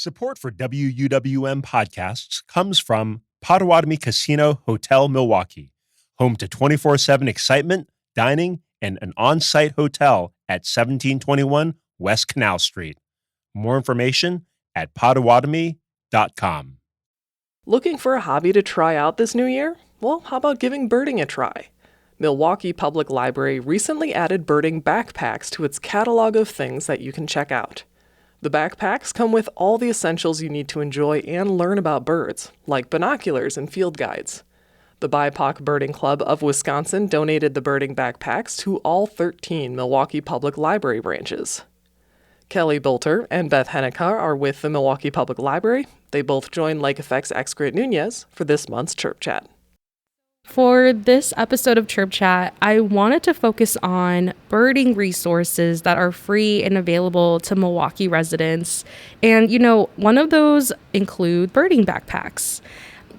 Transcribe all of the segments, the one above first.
Support for WUWM podcasts comes from Potawatomi Casino Hotel Milwaukee, home to 24/7 excitement, dining, and an on-site hotel at 1721 West Canal Street. More information at potawatomi.com. Looking for a hobby to try out this new year? Well, how about giving birding a try? Milwaukee Public Library recently added birding backpacks to its catalog of things that you can check out. The backpacks come with all the essentials you need to enjoy and learn about birds, like binoculars and field guides. The BIPOC Birding Club of Wisconsin donated the birding backpacks to all 13 Milwaukee Public Library branches. Kelly Bolter and Beth Hennica are with the Milwaukee Public Library. They both joined Lake Effect's Excret Nunez for this month's Chirp Chat. For this episode of Chirp Chat, I wanted to focus on birding resources that are free and available to Milwaukee residents. And, one of those include birding backpacks.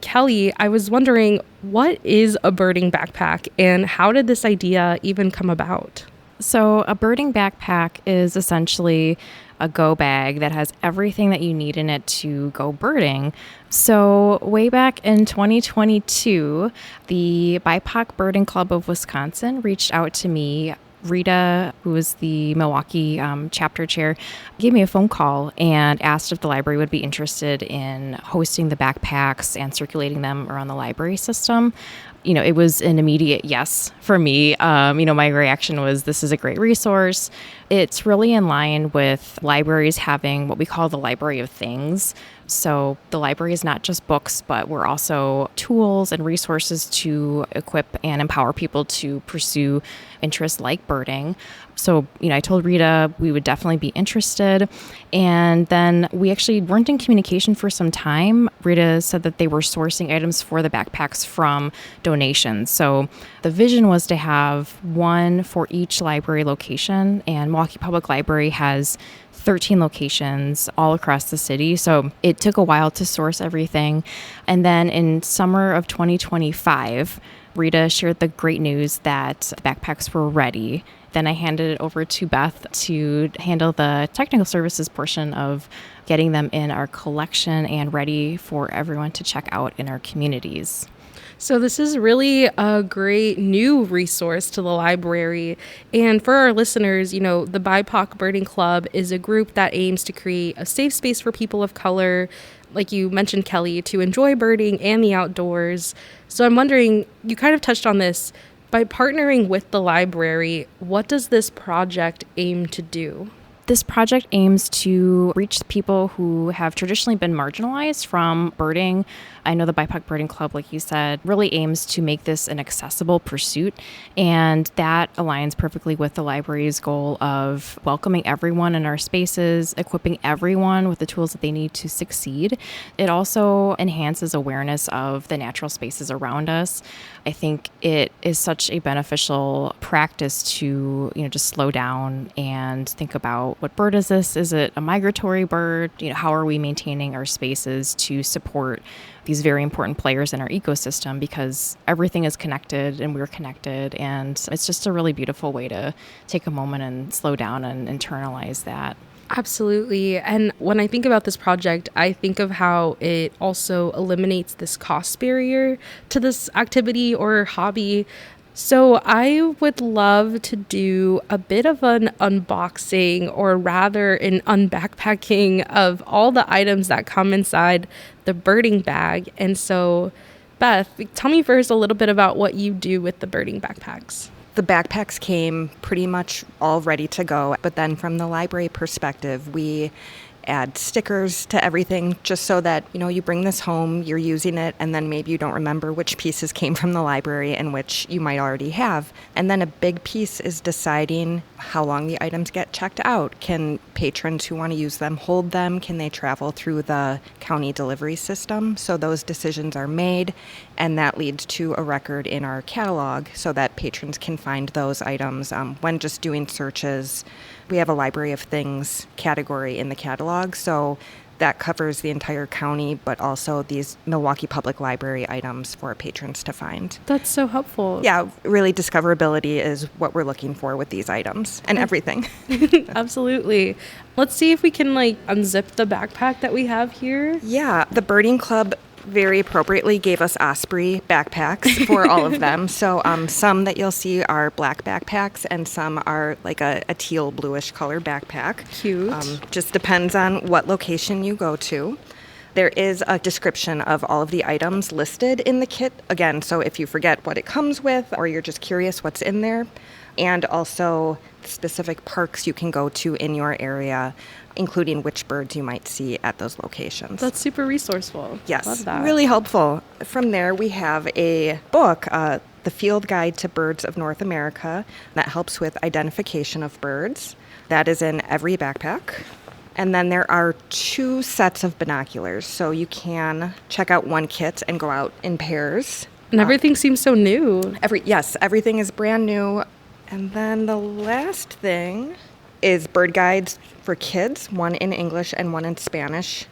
Kelly, I was wondering, what is a birding backpack and how did this idea even come about? So a birding backpack is essentially a go bag that has everything that you need in it to go birding. So way back in 2022, the BIPOC Birding Club of Wisconsin reached out to me. Rita, who is the Milwaukee chapter chair, gave me a phone call and asked if the library would be interested in hosting the backpacks and circulating them around the library system. It was an immediate yes for me. My reaction was, this is a great resource. It's really in line with libraries having what we call the library of things. So the library is not just books, but we're also tools and resources to equip and empower people to pursue interests like birding. So, I told Rita we would definitely be interested. And then we actually weren't in communication for some time. Rita said that they were sourcing items for the backpacks from donations. So the vision was to have one for each library location. And Milwaukee Public Library has 13 locations all across the city. So it took a while to source everything. And then in summer of 2025, Rita shared the great news that the backpacks were ready. Then I handed it over to Beth to handle the technical services portion of getting them in our collection and ready for everyone to check out in our communities. So this is really a great new resource to the library. And for our listeners, the BIPOC Birding Club is a group that aims to create a safe space for people of color, like you mentioned, Kelly, to enjoy birding and the outdoors. So I'm wondering, you kind of touched on this, by partnering with the library, what does this project aim to do? This project aims to reach people who have traditionally been marginalized from birding. I know the BIPOC Birding Club, like you said, really aims to make this an accessible pursuit, and that aligns perfectly with the library's goal of welcoming everyone in our spaces, equipping everyone with the tools that they need to succeed. It also enhances awareness of the natural spaces around us. I think it is such a beneficial practice to, just slow down and think about, what bird is this? Is it a migratory bird? How are we maintaining our spaces to support these very important players in our ecosystem, because everything is connected and we're connected, and it's just a really beautiful way to take a moment and slow down and internalize that. Absolutely. And when I think about this project, I think of how it also eliminates this cost barrier to this activity or hobby. So I would love to do a bit of an unboxing, or rather an unbackpacking, of all the items that come inside the birding bag. And so, Beth, tell me first a little bit about what you do with the birding backpacks. The backpacks came pretty much all ready to go, but then from the library perspective, we add stickers to everything just so that, you bring this home, you're using it, and then maybe you don't remember which pieces came from the library and which you might already have. And then a big piece is deciding how long the items get checked out. Can patrons who want to use them hold them? Can they travel through the county delivery system? So those decisions are made, and that leads to a record in our catalog so that patrons can find those items. When just doing searches, we have a library of things category in the catalog, so that covers the entire county, but also these Milwaukee Public Library items for patrons to find. That's so helpful. Yeah, really discoverability is what we're looking for with these items and everything. Absolutely. Let's see if we can unzip the backpack that we have here. Yeah, the Birding Club very appropriately gave us Osprey backpacks for all of them. So some that you'll see are black backpacks and some are like a teal bluish color backpack. Cute. Just depends on what location you go to. There is a description of all of the items listed in the kit. Again, so if you forget what it comes with or you're just curious what's in there, and also specific parks you can go to in your area, including which birds you might see at those locations. That's super resourceful. Yes, Love that. really helpful. From there, we have a book, The Field Guide to Birds of North America, that helps with identification of birds. That is in every backpack. And then there are 2 sets of binoculars, so you can check out one kit and go out in pairs. And everything seems so new. Yes, everything is brand new. And then the last thing is bird guides for kids, one in English and one in Spanish.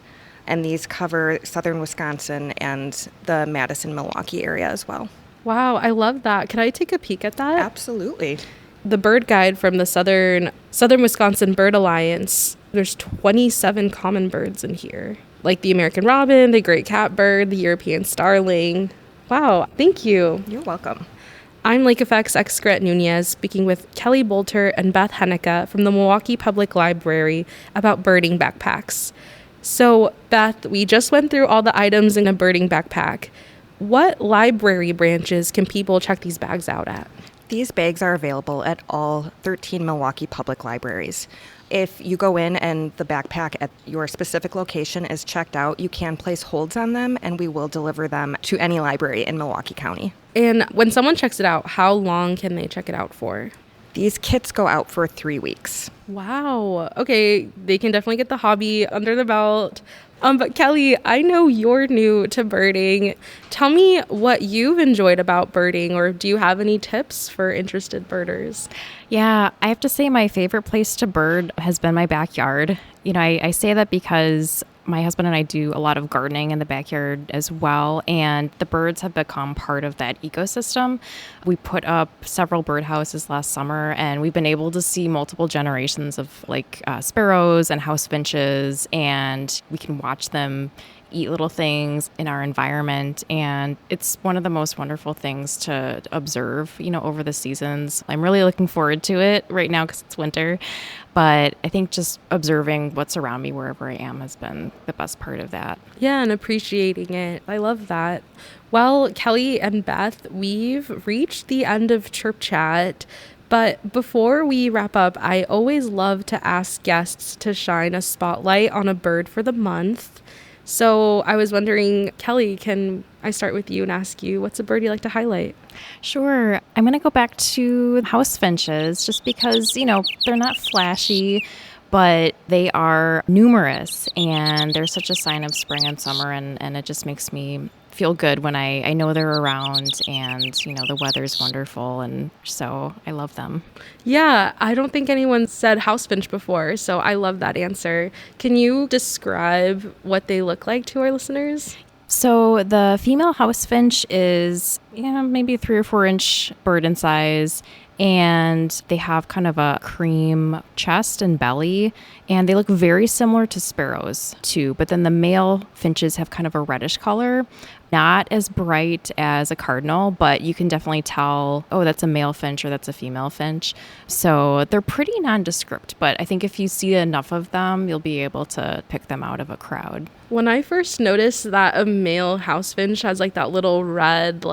And these cover southern Wisconsin and the Madison, Milwaukee area as well. Wow, I love that. Can I take a peek at that? Absolutely. The bird guide from the Southern Wisconsin Bird Alliance. There's 27 common birds in here, like the American robin, the great catbird, the European starling. Wow, thank you. You're welcome. I'm Lake Effect's Excret Nunez, speaking with Kelly Bolter and Beth Hennecke from the Milwaukee Public Library about birding backpacks. So, Beth, we just went through all the items in a birding backpack. What library branches can people check these bags out at? These bags are available at all 13 Milwaukee Public Libraries. If you go in and the backpack at your specific location is checked out, you can place holds on them and we will deliver them to any library in Milwaukee County. And when someone checks it out, how long can they check it out for? These kits go out for 3 weeks. Wow. Okay, they can definitely get the hobby under the belt. But Kelly, I know you're new to birding. Tell me what you've enjoyed about birding, or do you have any tips for interested birders? Yeah, I have to say my favorite place to bird has been my backyard. I say that because my husband and I do a lot of gardening in the backyard as well, and the birds have become part of that ecosystem. We put up several birdhouses last summer, and we've been able to see multiple generations of sparrows and house finches, and we can watch them eat little things in our environment, and it's one of the most wonderful things to observe, over the seasons. I'm really looking forward to it right now because it's winter, but I think just observing what's around me wherever I am has been the best part of that. Yeah, and appreciating it. I love that. Well, Kelly and Beth, we've reached the end of Chirp Chat. But before we wrap up, I always love to ask guests to shine a spotlight on a bird for the month. So I was wondering, Kelly, can I start with you and ask you, what's a bird you like to highlight? Sure. I'm going to go back to house finches just because, they're not flashy, but they are numerous and they're such a sign of spring and summer, and it just makes me feel good when I know they're around and, the weather's wonderful, and so I love them. Yeah, I don't think anyone said house finch before, so I love that answer. Can you describe what they look like to our listeners? So the female house finch is, maybe a 3 or 4 inch bird in size, and they have kind of a cream chest and belly, and they look very similar to sparrows too, but then the male finches have kind of a reddish color. Not as bright as a cardinal, but you can definitely tell, oh, that's a male finch or that's a female finch. So they're pretty nondescript, but I think if you see enough of them, you'll be able to pick them out of a crowd. When I first noticed that a male house finch has that little red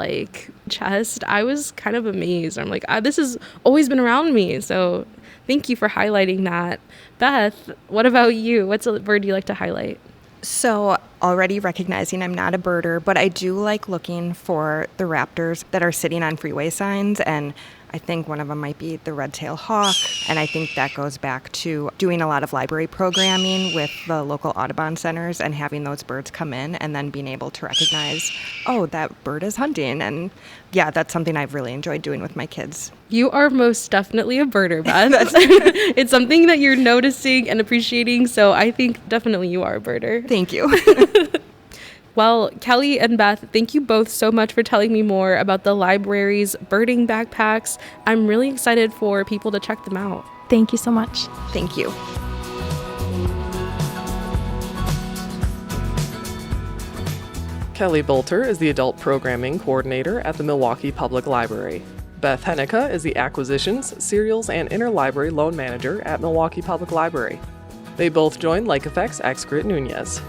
chest, I was kind of amazed. I'm like, this has always been around me. So thank you for highlighting that. Beth, what about you? What's a bird you like to highlight? So already recognizing I'm not a birder, but I do like looking for the raptors that are sitting on freeway signs, and I think one of them might be the red-tailed hawk, and I think that goes back to doing a lot of library programming with the local Audubon centers and having those birds come in and then being able to recognize, oh, that bird is hunting. And yeah, that's something I've really enjoyed doing with my kids. You are most definitely a birder, Beth. It's something that you're noticing and appreciating, so I think definitely you are a birder. Thank you. Well, Kelly and Beth, thank you both so much for telling me more about the library's birding backpacks. I'm really excited for people to check them out. Thank you so much. Thank you. Kelly Bolter is the Adult Programming Coordinator at the Milwaukee Public Library. Beth Hennica is the Acquisitions, Serials, and Interlibrary Loan Manager at Milwaukee Public Library. They both joined Lake Effect's Excret Nunez.